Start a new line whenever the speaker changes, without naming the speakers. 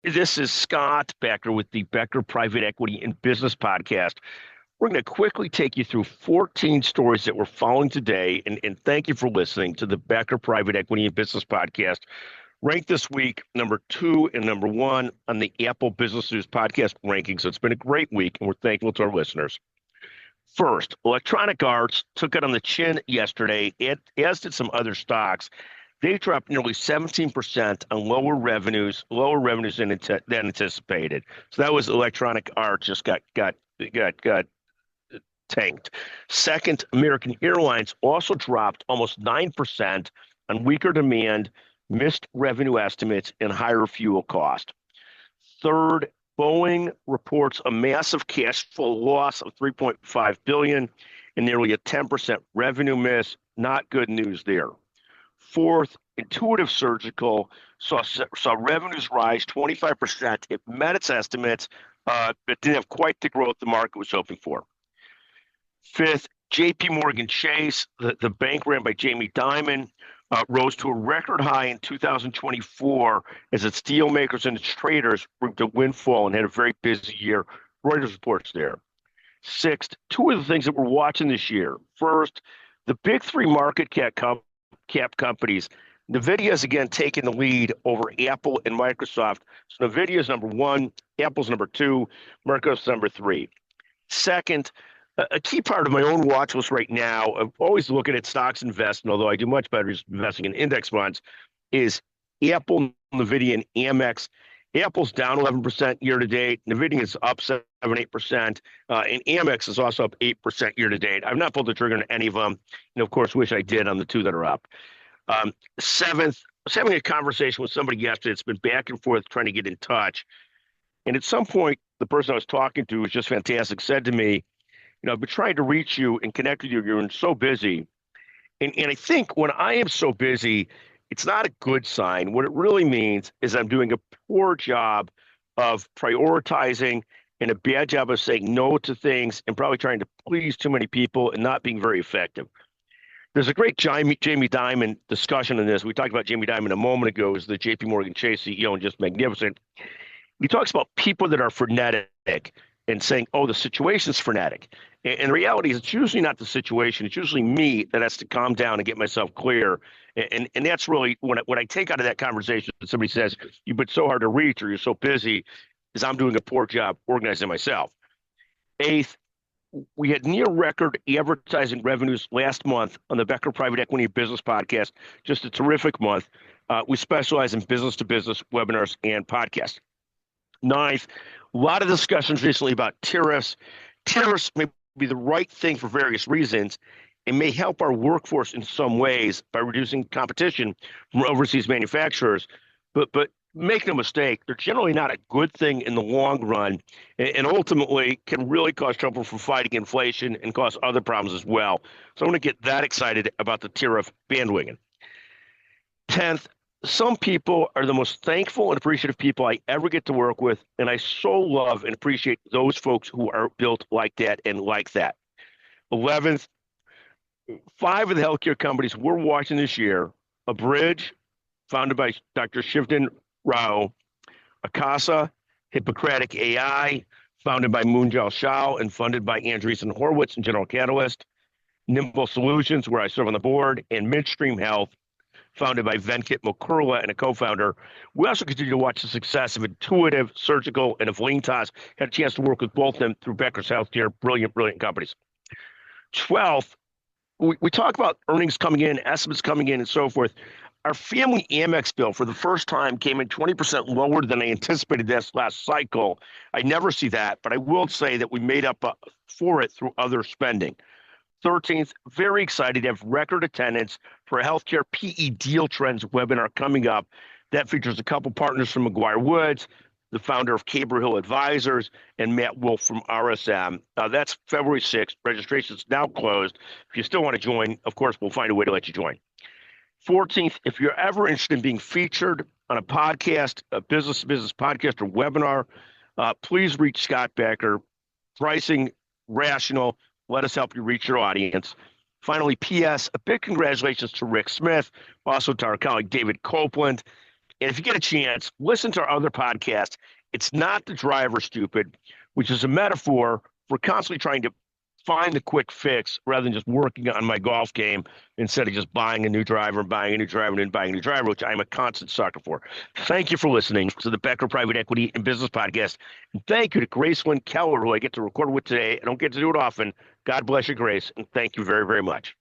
This is Scott Becker with the Becker Private Equity and Business Podcast. We're going to quickly take you through 14 stories that we're following today. And thank you for listening to the Becker Private Equity and Business Podcast. Ranked this week, number 2 and number 1 on the Apple Business News podcast rankings. So it's been a great week, and we're thankful to our listeners. First, Electronic Arts took it on the chin yesterday, as did some other stocks. They dropped nearly 17% on lower revenues than anticipated. So that was Electronic Arts just got tanked. Second, American Airlines also dropped almost 9% on weaker demand, missed revenue estimates, and higher fuel cost. Third, Boeing reports a massive cash flow loss of $3.5 billion and nearly a 10% revenue miss. Not good news there. Fourth, Intuitive Surgical saw revenues rise 25%. It met its estimates, but didn't have quite the growth the market was hoping for. Fifth, JP Morgan Chase, the bank ran by Jamie Dimon, rose to a record high in 2024 as its steelmakers and its traders reaped a windfall and had a very busy year. Reuters reports there. Sixth, two of the things that we're watching this year. First, the big three market cap companies. NVIDIA has again taken the lead over Apple and Microsoft. So NVIDIA is number 1, Apple's number 2, Microsoft's number 3. Second, a key part of my own watch list right now, I'm always looking at stocks investing, although I do much better just investing in index funds, is Apple, NVIDIA, and Amex. Apple's down 11% year to date. NVIDIA is up 7-8%, and Amex is also up 8% year to date. I've not pulled the trigger on any of them, and of course, wish I did on the two that are up. Seventh, I was having a conversation with somebody yesterday. It's been back and forth trying to get in touch, and at some point, the person I was talking to was just fantastic. Said to me, I've been trying to reach you and connect with you. You're so busy. And I think when I am so busy, it's not a good sign. What it really means is I'm doing a poor job of prioritizing and a bad job of saying no to things and probably trying to please too many people and not being very effective. There's a great Jamie Dimon discussion in this. We talked about Jamie Dimon a moment ago as the JP Morgan Chase CEO and just magnificent. He talks about people that are frenetic and saying, oh, the situation's frenetic. And the reality is it's usually not the situation. It's usually me that has to calm down and get myself clear. And that's really what I take out of that conversation. Somebody says, you've been so hard to reach or you're so busy, is I'm doing a poor job organizing myself. Eighth, we had near record advertising revenues last month on the Becker Private Equity Business Podcast. Just a terrific month. We specialize in business-to-business webinars and podcasts. Ninth, a lot of discussions recently about tariffs. Tariffs may be the right thing for various reasons. It may help our workforce in some ways by reducing competition from overseas manufacturers. But make no mistake, they're generally not a good thing in the long run, and ultimately can really cause trouble for fighting inflation and cause other problems as well. So I want to get that excited about the tariff bandwagon. 10th, some people are the most thankful and appreciative people I ever get to work with, and I so love and appreciate those folks who are built like that and like that. 11th, 5 of the healthcare companies we're watching this year: Abridge, founded by Dr. Shivdan Rao; Akasa, Hippocratic AI, founded by Munjal Shah and funded by Andreessen Horowitz and General Catalyst; Nimble Solutions, where I serve on the board; and Midstream Health, founded by Venkat Mukurla and a co-founder. We also continue to watch the success of Intuitive Surgical and of Lintas. Had a chance to work with both of them through Becker's Healthcare. Brilliant companies. 12th, we talk about earnings coming in, estimates coming in, and so forth. Our family Amex bill for the first time came in 20% lower than I anticipated this last cycle. I never see that, but I will say that we made up for it through other spending. 13th, very excited to have record attendance for a healthcare PE deal trends webinar coming up. That features a couple partners from McGuire Woods, the founder of Caber Hill Advisors, and Matt Wolf from RSM. That's February 6th. Registration is now closed. If you still want to join, of course, we'll find a way to let you join. 14th, if you're ever interested in being featured on a podcast, a business-to-business podcast or webinar, please reach Scott Becker. Pricing, rational. Let us help you reach your audience. Finally, P.S., a big congratulations to Rick Smith, also to our colleague David Copeland. And if you get a chance, listen to our other podcast. It's not the driver stupid, which is a metaphor for constantly trying to find the quick fix rather than just working on my golf game instead of just buying a new driver and buying a new driver and then buying a new driver, which I'm a constant sucker for. Thank you for listening to the Becker Private Equity and Business Podcast. And thank you to Gracelyn Keller, who I get to record with today. I don't get to do it often. God bless you, Grace, and thank you very, very much.